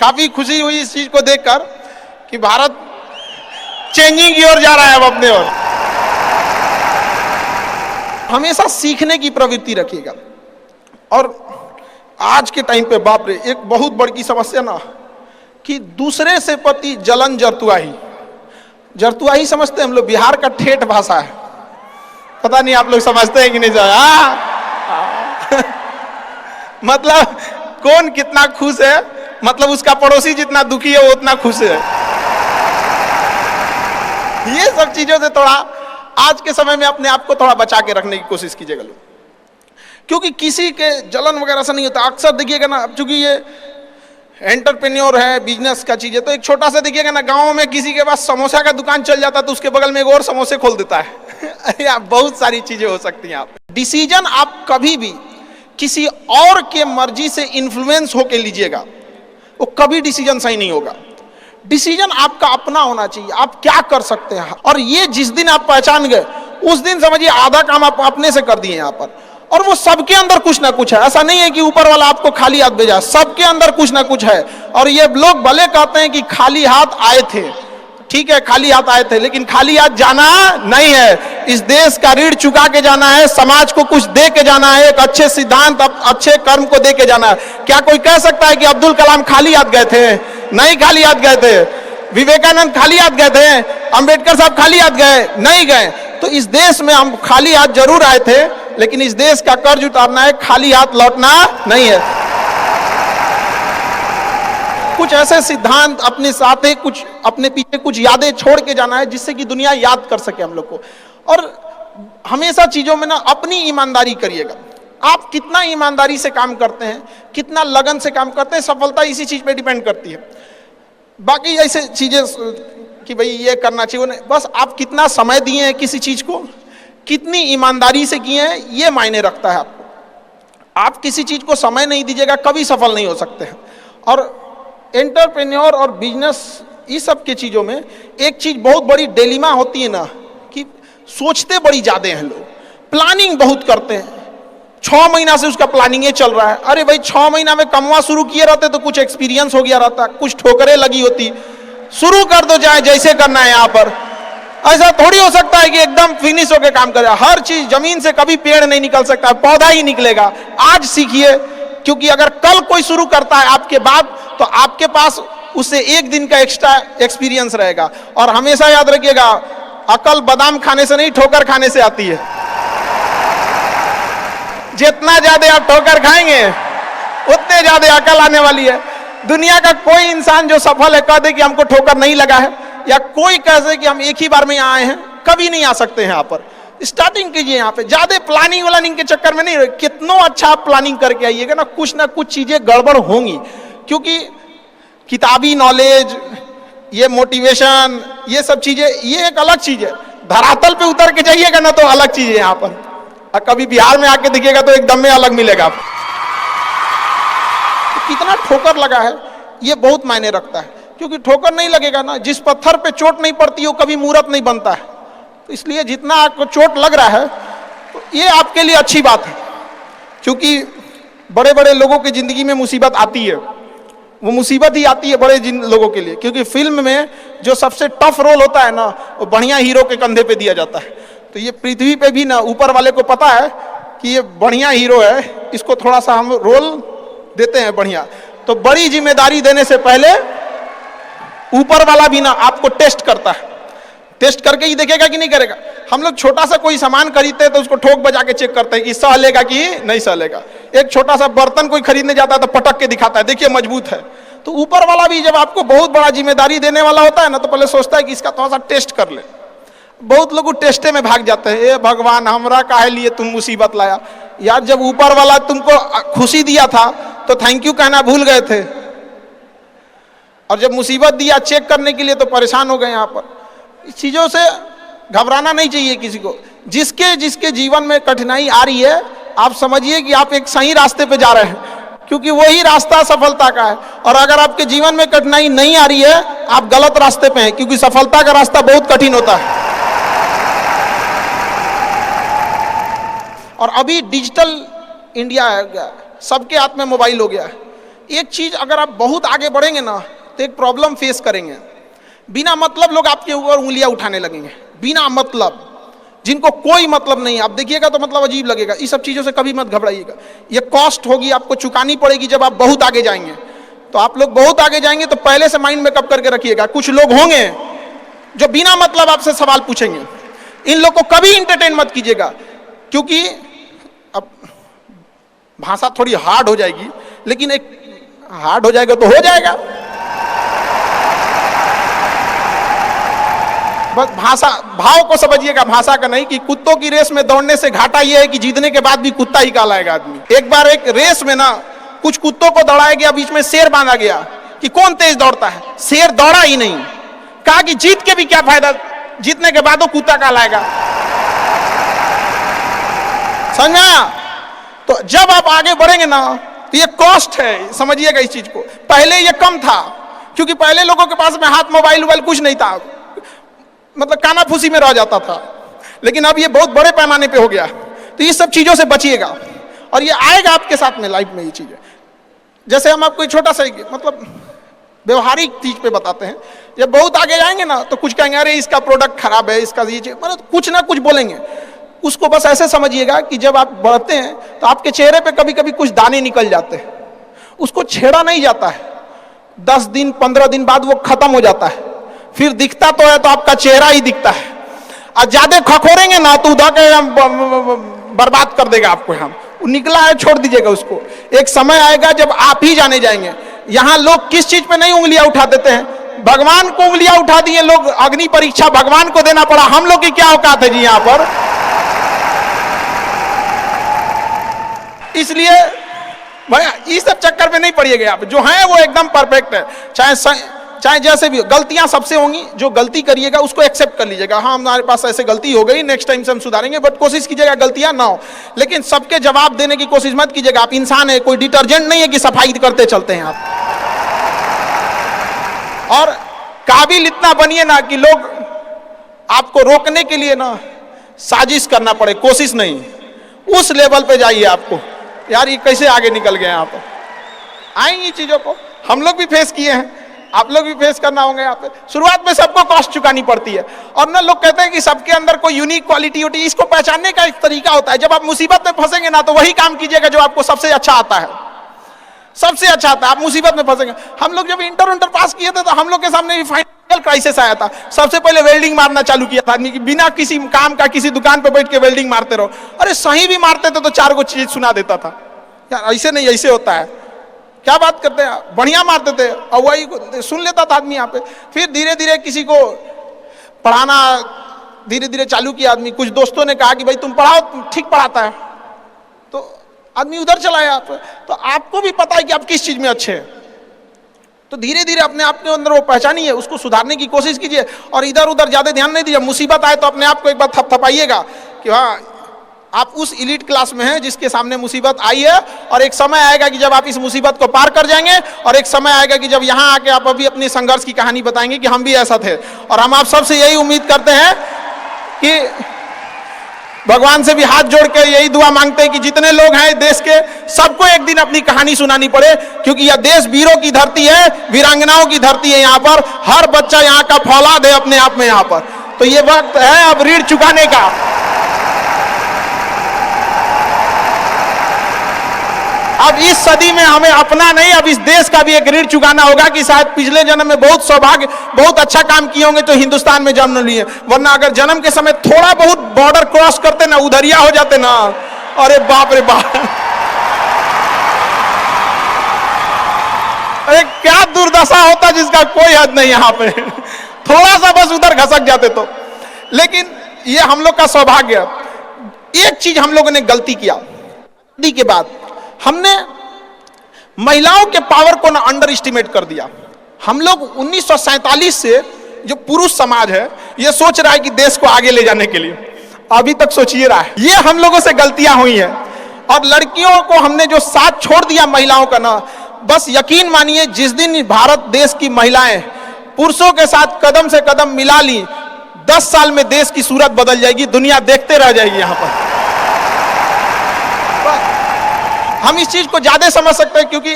काफी खुशी हुई इस चीज को देखकर कि भारत चेंजिंग की ओर जा रहा है अब अपने ओर। हमेशा सीखने की प्रवृत्ति रखिएगा। और आज के टाइम पे बाप रे, एक बहुत बड़ी समस्या ना कि दूसरे से प्रति जलन जरतुआही। जरतुआही समझते हैं हम लोग, बिहार का ठेठ भाषा है। पता नहीं आप लोग समझते हैं कि नहीं मतलब कौन कितना खुश है, मतलब उसका पड़ोसी जितना दुखी है वो उतना खुश है। ये सब चीजों से थोड़ा आज के समय में अपने आप को थोड़ा बचा के रखने की कोशिश कीजिएगा लोग, क्योंकि किसी के जलन वगैरह से नहीं होता। अक्सर देखिएगा ना, चूंकि ये एंटरप्रेन्योर है, बिजनेस का चीज है, तो एक छोटा सा देखिएगा ना, गांव में किसी के पास समोसा का दुकान चल जाता तो उसके बगल में एक और समोसे खोल देता है। बहुत सारी चीजें हो सकती हैं। आप डिसीजन आप कभी भी किसी और के मर्जी से इन्फ्लुएंस होके लीजिएगा, वो कभी डिसीजन सही नहीं होगा। डिसीजन आपका अपना होना चाहिए, आप क्या कर सकते हैं। और ये जिस दिन आप पहचान गए उस दिन समझिए आधा काम आप अपने से कर दिए यहाँ पर। और वो सबके अंदर कुछ ना कुछ है, ऐसा नहीं है कि ऊपर वाला आपको खाली हाथ भेजा, सबके अंदर कुछ ना कुछ है। और ये लोग भले कहते हैं कि खाली हाथ आए थे, ठीक है खाली हाथ आए थे, लेकिन खाली हाथ जाना नहीं है। इस देश का ऋण चुका के जाना है, समाज को कुछ दे के जाना है, एक अच्छे सिद्धांत अच्छे कर्म को दे के जाना है। क्या कोई कह सकता है कि अब्दुल कलाम खाली हाथ गए थे? नहीं खाली हाथ गए थे। विवेकानंद खाली हाथ गए थे? अंबेडकर साहब खाली हाथ गए? नहीं गए। तो इस देश में हम खाली हाथ जरूर आए थे, लेकिन इस देश का कर्ज उतारना है, खाली हाथ लौटना नहीं है। कुछ ऐसे सिद्धांत अपने साथ है, कुछ अपने पीछे कुछ यादें छोड़ के जाना है, जिससे कि दुनिया याद कर सके हम लोग को। और हमेशा चीजों में ना अपनी ईमानदारी करिएगा। आप कितना ईमानदारी से काम करते हैं, कितना लगन से काम करते हैं, सफलता इसी चीज पे डिपेंड करती है। बाकी ऐसे चीजें कि भाई ये करना चाहिए, बस आप कितना समय दिए हैं किसी चीज को, कितनी ईमानदारी से किए हैं, ये मायने रखता है आपको। आप किसी चीज को समय नहीं दीजिएगा, कभी सफल नहीं हो सकते हैं। और एंटरप्रेन्योर और बिजनेस इस सब के चीजों में एक चीज बहुत बड़ी डिलेमा होती है ना, कि सोचते बड़ी ज्यादा हैं लोग, प्लानिंग बहुत करते हैं। 6 महीना से उसका प्लानिंग ये चल रहा है। अरे भाई 6 महीना में कमवा शुरू किए रहते तो कुछ एक्सपीरियंस हो गया रहता, कुछ ठोकरें लगी होती। शुरू कर दो, चाहे जैसे करना है। यहाँ पर ऐसा थोड़ी हो सकता है कि एकदम फिनिश होकर काम करे। हर चीज, जमीन से कभी पेड़ नहीं निकल सकता, पौधा ही निकलेगा। आज सीखिए, क्योंकि अगर कल कोई शुरू करता है आपके बाद, तो आपके पास उससे एक दिन का एक्स्ट्रा एक्सपीरियंस रहेगा। और हमेशा याद रखिएगा, अकल बादाम खाने से नहीं, ठोकर खाने से आती है। जितना ज्यादा आप ठोकर खाएंगे उतने ज्यादा अकल आने वाली है। दुनिया का कोई इंसान जो सफल है कह दे कि हमको ठोकर नहीं लगा है, या कोई कह दे कि हम एक ही बार में यहाँ आए हैं, कभी नहीं आ सकते हैं। यहाँ पर स्टार्टिंग कीजिए, यहाँ पे ज्यादा प्लानिंग व्लानिंग के चक्कर में नहीं रहे। कितना अच्छा आप प्लानिंग करके आइएगा ना कुछ चीजें गड़बड़ होंगी, क्योंकि किताबी नॉलेज, ये मोटिवेशन, ये सब चीजें, ये एक अलग चीज है। धरातल पे उतर के जाइएगा ना तो अलग चीज है। यहाँ पर और कभी बिहार में आके दिखेगा तो एकदम में अलग मिलेगा आपको। तो कितना ठोकर लगा है ये बहुत मायने रखता है, क्योंकि ठोकर नहीं लगेगा ना, जिस पत्थर पे चोट नहीं पड़ती वो कभी मूर्त नहीं बनता है। तो इसलिए जितना आपको चोट लग रहा है तो ये आपके लिए अच्छी बात है, क्योंकि बड़े बड़े लोगों की जिंदगी में मुसीबत आती है। वो मुसीबत ही आती है बड़े लोगों के लिए, क्योंकि फिल्म में जो सबसे टफ रोल होता है ना, वो बढ़िया हीरो के कंधे पे दिया जाता है। तो ये पृथ्वी पे भी ना ऊपर वाले को पता है कि ये बढ़िया हीरो है, इसको थोड़ा सा हम रोल देते हैं बढ़िया। तो बड़ी जिम्मेदारी देने से पहले ऊपर वाला भी ना आपको टेस्ट करता है, टेस्ट करके ही देखेगा कि नहीं करेगा। हम लोग छोटा सा कोई सामान खरीदते हैं तो उसको ठोक बजा के चेक करते हैं कि सह लेगा कि नहीं सह लेगा। एक छोटा सा बर्तन कोई खरीदने जाता है तो पटक के दिखाता है, देखिए मजबूत है। तो ऊपर वाला भी जब आपको बहुत बड़ा जिम्मेदारी देने वाला होता है ना, तो पहले सोचता है कि इसका थोड़ा सा टेस्ट कर ले। बहुत लोग टेस्टे में भाग जाते हैं, ए भगवान हमरा काहे लिए तुम मुसीबत लाया। यार जब ऊपर वाला तुमको खुशी दिया था तो थैंक यू कहना भूल गए थे, और जब मुसीबत दिया चेक करने के लिए तो परेशान हो गए। यहाँ पर इस चीजों से घबराना नहीं चाहिए किसी को। जिसके जिसके जीवन में कठिनाई आ रही है, आप समझिए कि आप एक सही रास्ते पे जा रहे हैं, क्योंकि वही रास्ता सफलता का है। और अगर आपके जीवन में कठिनाई नहीं आ रही है, आप गलत रास्ते पे हैं, क्योंकि सफलता का रास्ता बहुत कठिन होता है। और अभी डिजिटल इंडिया है, सबके हाथ में मोबाइल हो गया है। एक चीज अगर आप बहुत आगे बढ़ेंगे ना तो एक प्रॉब्लम फेस करेंगे। बिना मतलब लोग आपके ऊपर उंगलियां उठाने लगेंगे, बिना मतलब, जिनको कोई मतलब नहीं। आप देखिएगा तो मतलब अजीब लगेगा। इस सब चीजों से कभी मत घबराइएगा। ये कॉस्ट होगी, आपको चुकानी पड़ेगी जब आप बहुत आगे जाएंगे। तो आप लोग बहुत आगे जाएंगे तो पहले से माइंड में कब करके रखिएगा, कुछ लोग होंगे जो बिना मतलब आपसे सवाल पूछेंगे। इन लोग को कभी इंटरटेन मत कीजिएगा, क्योंकि अब भाषा थोड़ी हार्ड हो जाएगी, लेकिन एक हार्ड हो जाएगा तो हो जाएगा। बस भाषा, भाव को समझिएगा, भाषा का नहीं। कि कुत्तों की रेस में दौड़ने से घाटा यह है कि जीतने के बाद भी कुत्ता ही कहलाएगा आदमी। एक बार एक रेस में ना कुछ कुत्तों को दौड़ाया गया, बीच में शेर बांधा गया कि कौन तेज दौड़ता है। शेर दौड़ा ही नहीं, कहा कि जीत के भी क्या फायदा, जीतने के बाद वो कुत्ता कहलाएगा। समझ में आया? तो जब आप आगे बढ़ेंगे ना तो ये कॉस्ट है, समझिएगा इस चीज को। पहले ये कम था, क्योंकि पहले लोगों के पास में हाथ मोबाइल वोबाइल कुछ नहीं था, मतलब काना फूसी में रह जाता था। लेकिन अब ये बहुत बड़े पैमाने पे हो गया। तो ये सब चीजों से बचिएगा, और ये आएगा आपके साथ में लाइफ में। ये चीजें जैसे हम आपको छोटा सा मतलब व्यवहारिक चीज पे बताते हैं। जब बहुत आगे जाएंगे ना तो कुछ कहेंगे अरे इसका प्रोडक्ट खराब है, इसका ये चीज, मतलब कुछ ना कुछ बोलेंगे। उसको बस ऐसे समझिएगा कि जब आप बढ़ते हैं तो आपके चेहरे पे कभी कभी कुछ दाने निकल जाते हैं, उसको छेड़ा नहीं जाता है। 10 दिन 15 दिन बाद वो खत्म हो जाता है, फिर दिखता तो है तो आपका चेहरा ही दिखता है। और ज्यादा खखोरेंगे ना तो उधर के बर्बाद कर देगा आपको। हम निकला है, छोड़ दीजिएगा उसको। एक समय आएगा जब आप ही जाने जाएंगे। यहां लोग किस चीज पे नहीं उंगलियां उठा देते हैं, भगवान को उंगलियां उठा दिए लोग। अग्नि परीक्षा भगवान को देना पड़ा, हम लोग की क्या औकात है जी यहां पर। इसलिए भैया इस सब चक्कर में नहीं पड़िएगा आप। जो है वो एकदम परफेक्ट है, चाहे जैसे भी। गलतियां सबसे होंगी, जो गलती करिएगा उसको एक्सेप्ट कर लीजिएगा। हाँ हमारे पास ऐसे गलती हो गई, नेक्स्ट टाइम से हम सुधारेंगे, बट कोशिश कीजिएगा गलतियां ना हो। लेकिन सबके जवाब देने की कोशिश मत कीजिएगा। आप इंसान है, कोई डिटर्जेंट नहीं है कि सफाई करते चलते हैं आप। और काबिल इतना बनिए ना कि लोग आपको रोकने के लिए ना साजिश करना पड़े, कोशिश नहीं। उस लेवल पे जाइए आपको, यार ये कैसे आगे निकल गए आप। आएंगी चीजों को हम लोग भी फेस किए हैं, आप लोग भी फेस करना होंगे। यहाँ पे शुरुआत में सबको कॉस्ट चुकानी पड़ती है। और ना लोग कहते हैं कि सबके अंदर कोई यूनिक क्वालिटी होती है। इसको पहचानने का एक तरीका होता है। जब आप मुसीबत में फंसेंगे ना तो वही काम कीजिएगा जो आपको सबसे अच्छा आता है, सबसे अच्छा आता है। आप मुसीबत में फंसेंगे। हम लोग जब इंटर पास किए थे तो हम लोग के सामने भी फाइनल क्राइसिस आया था। सबसे पहले वेल्डिंग मारना चालू किया था आदमी, बिना किसी काम का किसी दुकान पे बैठ के वेल्डिंग मारते रहो। अरे सही भी मारते थे तो 4 को चीज सुना देता था, यार ऐसे नहीं ऐसे होता है, क्या बात करते हैं, बढ़िया मारते थे। और वही सुन लेता था आदमी यहाँ पे। फिर धीरे धीरे किसी को पढ़ाना धीरे धीरे चालू किया आदमी। कुछ दोस्तों ने कहा कि भाई तुम पढ़ाओ, ठीक पढ़ाता है, तो आदमी उधर चला गया। तो आपको भी पता है कि आप किस चीज में अच्छे हैं, तो धीरे धीरे अपने आप के अंदर वो पहचानिए, उसको सुधारने की कोशिश कीजिए। और इधर उधर ज्यादा ध्यान नहीं दीजिए। मुसीबत आए तो अपने आप को एक बार थपथपाइएगा कि हाँ आप उस इलीट क्लास में हैं जिसके सामने मुसीबत आई है। और एक समय आएगा कि जब आप इस मुसीबत को पार कर जाएंगे, और एक समय आएगा कि जब यहाँ आके आप अभी अपनी संघर्ष की कहानी बताएंगे कि हम भी ऐसा थे। और हम आप सबसे यही उम्मीद करते हैं कि भगवान से भी हाथ जोड़ के यही दुआ मांगते हैं कि जितने लोग हैं देश के, सबको एक दिन अपनी कहानी सुनानी पड़े। क्योंकि यह देश वीरों की धरती है, वीरांगनाओं की धरती है। यहाँ पर हर बच्चा यहाँ का फौलाद है अपने आप में यहाँ पर। तो ये वक्त है अब ऋण चुकाने का। अब इस सदी में हमें अपना नहीं, अब इस देश का भी एक ऋण चुकाना होगा कि शायद पिछले जन्म में बहुत सौभाग्य, बहुत अच्छा काम किए होंगे तो हिंदुस्तान में जन्म लिए। वरना अगर जन्म के समय थोड़ा बहुत बॉर्डर क्रॉस करते ना, उधरिया हो जाते ना, अरे बाप रे बाप, अरे क्या दुर्दशा होता जिसका कोई हद नहीं। यहाँ पे थोड़ा सा बस उधर घसक जाते तो। लेकिन ये हम लोग का सौभाग्य। एक चीज हम लोगों ने गलती किया के बाद, हमने महिलाओं के पावर को ना अंडर एस्टिमेट कर दिया। हम लोग 1947 से जो पुरुष समाज है ये सोच रहा है कि देश को आगे ले जाने के लिए, अभी तक सोचिए रहा है। ये हम लोगों से गलतियां हुई हैं। और लड़कियों को हमने जो साथ छोड़ दिया महिलाओं का ना, बस यकीन मानिए जिस दिन भारत देश की महिलाएं पुरुषों के साथ कदम से कदम मिला ली, 10 साल में देश की सूरत बदल जाएगी, दुनिया देखते रह जाएगी। यहां पर हम इस चीज को ज्यादा समझ सकते हैं क्योंकि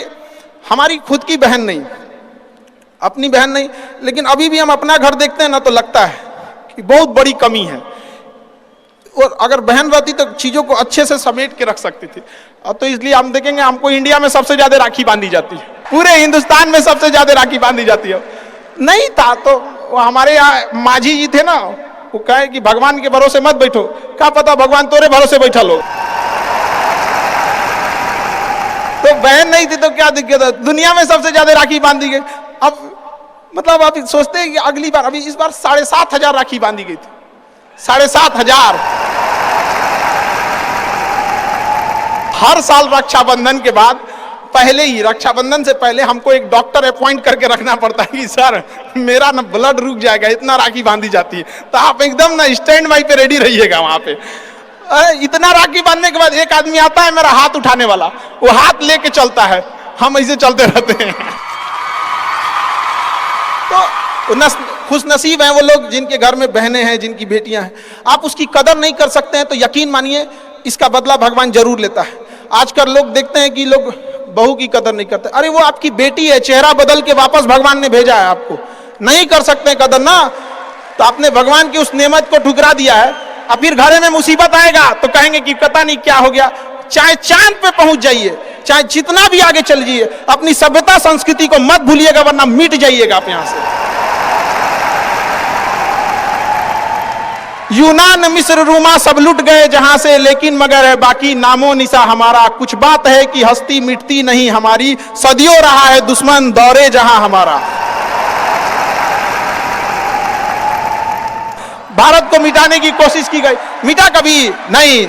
हमारी खुद की बहन नहीं, अपनी बहन नहीं, लेकिन अभी भी हम अपना घर देखते हैं ना तो लगता है कि बहुत बड़ी कमी है। और अगर बहन रहती तो चीजों को अच्छे से समेट के रख सकती थी। अब तो इसलिए हम देखेंगे हमको इंडिया में सबसे ज्यादा राखी बांधी जाती है, पूरे हिंदुस्तान में सबसे ज्यादा राखी बांधी जाती है। नहीं था तो वो हमारे यहाँ माझी जी थे ना, वो कहे कि भगवान के भरोसे मत बैठो, क्या पता भगवान तोरे भरोसे बैठा लो। तो बहन नहीं थी तो क्या दिक्कत है, दुनिया में सबसे ज्यादा राखी बांधी गई। अब मतलब आप सोचते हैं कि अगली बार, अभी इस बार 7,500 राखी बांधी गई थी, 7,500। हर साल रक्षाबंधन के बाद, पहले ही रक्षाबंधन से पहले हमको एक डॉक्टर अपॉइंट करके रखना पड़ता है कि सर मेरा ना ब्लड रुक जाएगा, इतना राखी बांधी जाती है। तो आप एकदम ना स्टैंड बाई पे रेडी रहिएगा वहां पे। इतना राखी बांधने के बाद एक आदमी आता है मेरा हाथ उठाने वाला, वो हाथ लेके चलता है, हम ऐसे चलते रहते हैं। तो खुश नसीब हैं वो लोग जिनके घर में बहनें हैं, जिनकी बेटियां हैं। आप उसकी कदर नहीं कर सकते हैं तो यकीन मानिए इसका बदला भगवान जरूर लेता है। आजकल लोग देखते हैं कि लोग बहू की कदर नहीं करते। अरे वो आपकी बेटी है, चेहरा बदल के वापस भगवान ने भेजा है आपको, नहीं कर सकते कदर ना, तो आपने भगवान की उस नेमत को ठुकरा दिया है। अब फिर घर में मुसीबत आएगा तो कहेंगे कि पता नहीं क्या हो गया। चाहे चांद पे पहुंच जाइए, चाहे जितना भी आगे चल जाइए, अपनी सभ्यता संस्कृति को मत भूलिएगा, वरना मिट जाइएगा आप यहां से। यूनान मिस्र रूमा सब लुट गए जहां से, लेकिन मगर है बाकी नामो निशा हमारा। कुछ बात है कि हस्ती मिटती नहीं हमारी, सदियों रहा है दुश्मन दौरे जहां हमारा। भारत को मिटाने की कोशिश की गई, मिटा कभी नहीं।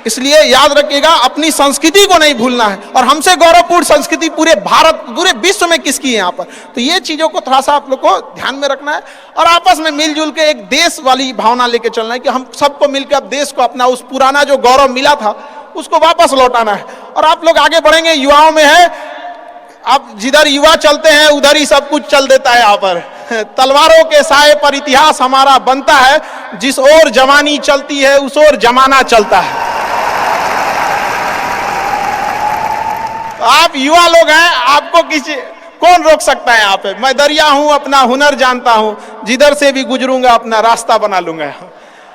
इसलिए याद रखिएगा अपनी संस्कृति को नहीं भूलना है। और हमसे गौरवपूर्ण संस्कृति पूरे भारत, पूरे विश्व में किसकी है यहाँ पर, तो ये चीजों को थोड़ा सा आप लोग को ध्यान में रखना है और आपस में मिलजुल के एक देश वाली भावना लेके चलना है कि हम सबको मिलकर अब देश को अपना उस पुराना जो गौरव मिला था उसको वापस लौटाना है। और आप लोग आगे बढ़ेंगे, युवाओं में है, अब जिधर युवा चलते हैं उधर ही सब कुछ चल देता है। यहाँ पर तलवारों के साए पर इतिहास हमारा बनता है, जिस ओर जवानी चलती है उस ओर जमाना चलता है। आप युवा लोग हैं, आपको किसी कौन रोक सकता है यहाँ पे। मैं दरिया हूं, अपना हुनर जानता हूं, जिधर से भी गुजरूंगा अपना रास्ता बना लूंगा।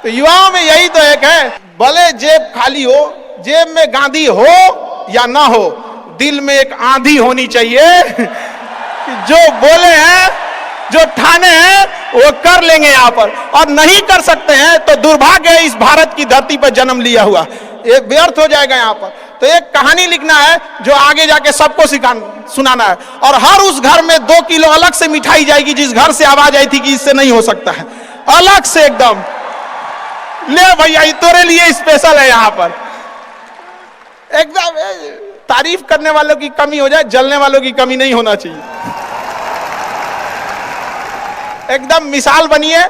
तो युवाओं में यही तो एक है, भले जेब खाली हो, जेब में गांधी हो या ना हो, दिल में एक आंधी होनी चाहिए कि जो बोले हैं, जो ठाने हैं वो कर लेंगे यहाँ पर, और नहीं कर सकते हैं तो दुर्भाग्य है इस भारत की धरती पर जन्म लिया हुआ, ये व्यर्थ हो जाएगा यहाँ पर। तो एक कहानी लिखना है जो आगे जाके सबको सुनाना है, और हर उस घर में 2 किलो अलग से मिठाई जाएगी जिस घर से आवाज आई थी कि इससे नहीं हो सकता है, अलग से एकदम ले भैया तेरे लिए स्पेशल है यहाँ पर। एकदम तारीफ करने वालों की कमी हो जाए, जलने वालों की कमी नहीं होना चाहिए। एकदम मिसाल बनिए।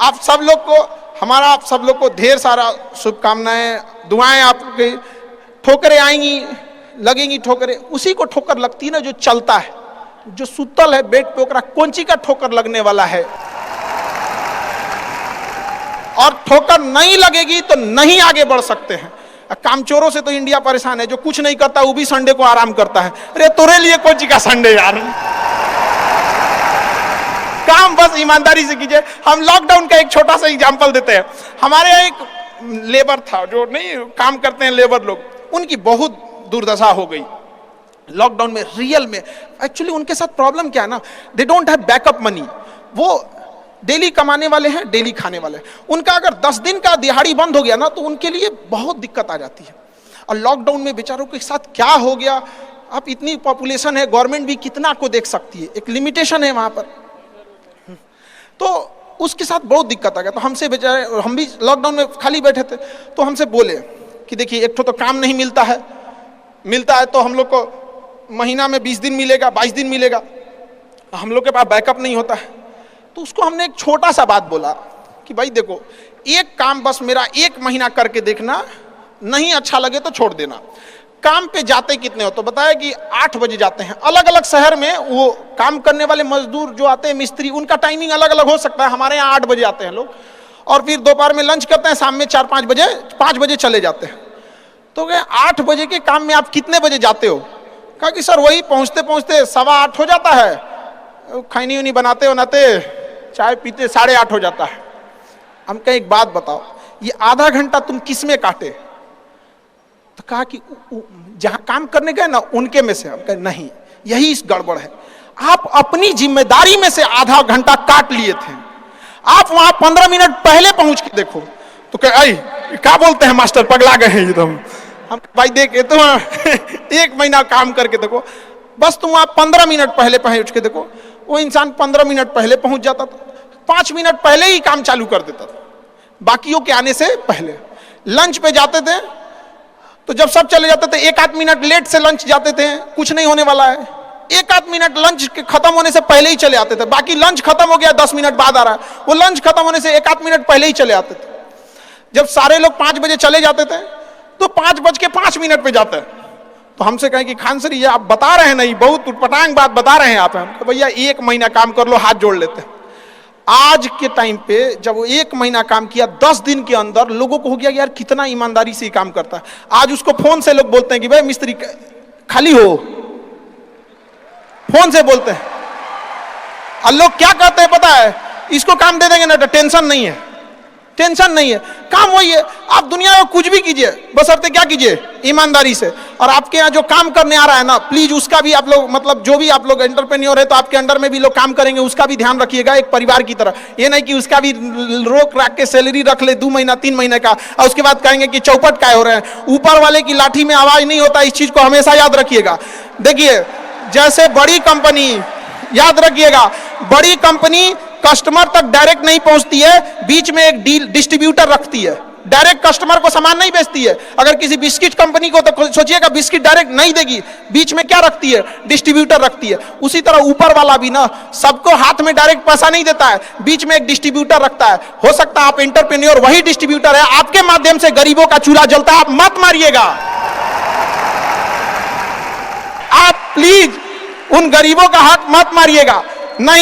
आप सब लोग को, हमारा आप सब लोग को ढेर सारा शुभकामनाएं, दुआएं। आपके ठोकरें आएंगी, लगेंगी ठोकरें, उसी को ठोकर लगती है ना जो चलता है, जो सुतल है बेड पे, ओकरा कौंची का ठोकर लगने वाला है। और ठोकर नहीं लगेगी तो नहीं आगे बढ़ सकते हैं। कामचोरों से तो इंडिया परेशान है, जो कुछ नहीं करता वो भी संडे को आराम करता है। अरे तोरे लिए कौंची का संडे यार, काम बस ईमानदारी से कीजिए। हम लॉकडाउन का एक छोटा सा एग्जांपल देते हैं। हमारे यहाँ एक लेबर था, जो नहीं काम करते हैं लेबर लोग, उनकी बहुत दुर्दशा हो गई लॉकडाउन में। रियल में एक्चुअली उनके साथ प्रॉब्लम क्या है ना, they don't have backup money. वो डेली कमाने वाले हैं, डेली खाने वाले हैं। उनका अगर 10 दिन का दिहाड़ी बंद हो गया ना तो उनके लिए बहुत दिक्कत आ जाती है। और लॉकडाउन में बेचारों के साथ क्या हो गया, अब इतनी पॉपुलेशन है, गवर्नमेंट भी कितना को देख सकती है, एक लिमिटेशन है वहां पर, तो उसके साथ बहुत दिक्कत आ गया। तो हमसे बेचारे, हम भी लॉकडाउन में खाली बैठे थे, तो हमसे बोले कि देखिए एक तो काम नहीं मिलता है तो हम लोग को महीना में 20 दिन मिलेगा, 22 दिन मिलेगा, हम लोग के पास बैकअप नहीं होता है। तो उसको हमने एक छोटा सा बात बोला कि भाई देखो, एक काम बस मेरा 1 महीना करके देखना, नहीं अच्छा लगे तो छोड़ देना। काम पे जाते कितने हो, तो बताया कि 8 बजे जाते हैं। अलग अलग शहर में वो काम करने वाले मजदूर जो आते हैं, मिस्त्री, उनका टाइमिंग अलग अलग हो सकता है। हमारे यहाँ 8 बजे आते हैं लोग, और फिर दोपहर में लंच करते हैं, शाम में 4-5 बजे, 5 बजे चले जाते हैं। तो 8 बजे के काम में आप कितने बजे जाते हो? कहा कि सर वही पहुंचते पहुंचते 7:15 हो जाता है, खैनी उनी बनाते बनाते चाय पीते 8:30 हो जाता है। हम कहे एक बात बताओ, ये आधा घंटा तुम किस में काटे? तो कहा कि जहां काम करने गए ना उनके में से। हम कहे नहीं, यही इस गड़बड़ है। आप अपनी जिम्मेदारी में से आधा घंटा काट लिए थे, आप वहां 15 मिनट पहले पहुंच के देखो। तो कहे आई क्या बोलते हैं मास्टर, पगला गए हैं एकदम। हम भाई देख तो 1 महीना काम करके देखो, बस तुम वहां 15 मिनट पहले पहुंच के देखो। वो इंसान 15 मिनट पहले पहुंच जाता था, 5 मिनट पहले ही काम चालू कर देता था, बाकियों के आने से पहले। लंच पे जाते थे तो जब सब चले जाते थे 1-8 मिनट लेट से लंच जाते थे, कुछ नहीं होने वाला है। 1-8 मिनट लंच के खत्म होने से पहले ही चले आते थे, बाकी लंच खत्म हो गया 10 मिनट बाद आ रहा है, वो लंच खत्म होने से 1-8 मिनट पहले ही चले आते थे। जब सारे लोग 5 बजे चले जाते थे तो 5:05 पे जाते हैं। तो हमसे कहें कि खान सर ये आप बता रहे हैं नहीं, बहुत उटपटांग बात बता रहे हैं आप। तो भैया 1 महीना काम कर लो, हाथ जोड़ लेते हैं। आज के टाइम पे जब वो 1 महीना काम किया, 10 दिन के अंदर लोगों को हो गया यार कितना ईमानदारी से काम करता है। आज उसको फोन से लोग बोलते हैं कि भाई मिस्त्री खाली हो, फोन से बोलते हैं। और लोग क्या कहते हैं पता है, इसको काम दे देंगे ना तो टेंशन नहीं है, टेंशन नहीं है, काम वही है। आप दुनिया में कुछ भी कीजिए, बशर्ते क्या कीजिए, ईमानदारी से। और आपके यहाँ जो काम करने आ रहा है ना, प्लीज उसका भी आप लोग, मतलब जो भी आप लोग एंटरप्रेन्योर है तो आपके अंडर में भी लोग काम करेंगे, उसका भी ध्यान रखिएगा एक परिवार की तरह। ये नहीं कि उसका भी रोक रख के सैलरी रख ले 2 महीना 3 महीने का, और उसके बाद कहेंगे कि चौपट काय हो रहे हैं। ऊपर वाले की लाठी में आवाज नहीं होता, इस चीज को हमेशा याद रखिएगा। देखिए जैसे बड़ी कंपनी, याद रखिएगा, बड़ी कंपनी कस्टमर तक डायरेक्ट नहीं पहुंचती है, बीच में एक डिस्ट्रीब्यूटर रखती है, डायरेक्ट कस्टमर को सामान नहीं बेचती है। अगर किसी बिस्किट कंपनी को तो सोचिएगा बिस्किट डायरेक्ट नहीं देगी, बीच में क्या रखती है, डिस्ट्रीब्यूटर रखती है। उसी तरह ऊपर वाला भी ना सबको हाथ में डायरेक्ट पैसा नहीं देता है, बीच में एक डिस्ट्रीब्यूटर रखता है। हो सकता है आप एंटरप्रेन्योर वही डिस्ट्रीब्यूटर है, आपके माध्यम से गरीबों का चूल्हा जलता है, आप मत मारिएगा। आप प्लीज उन गरीबों का हक मत मारिएगा। नहीं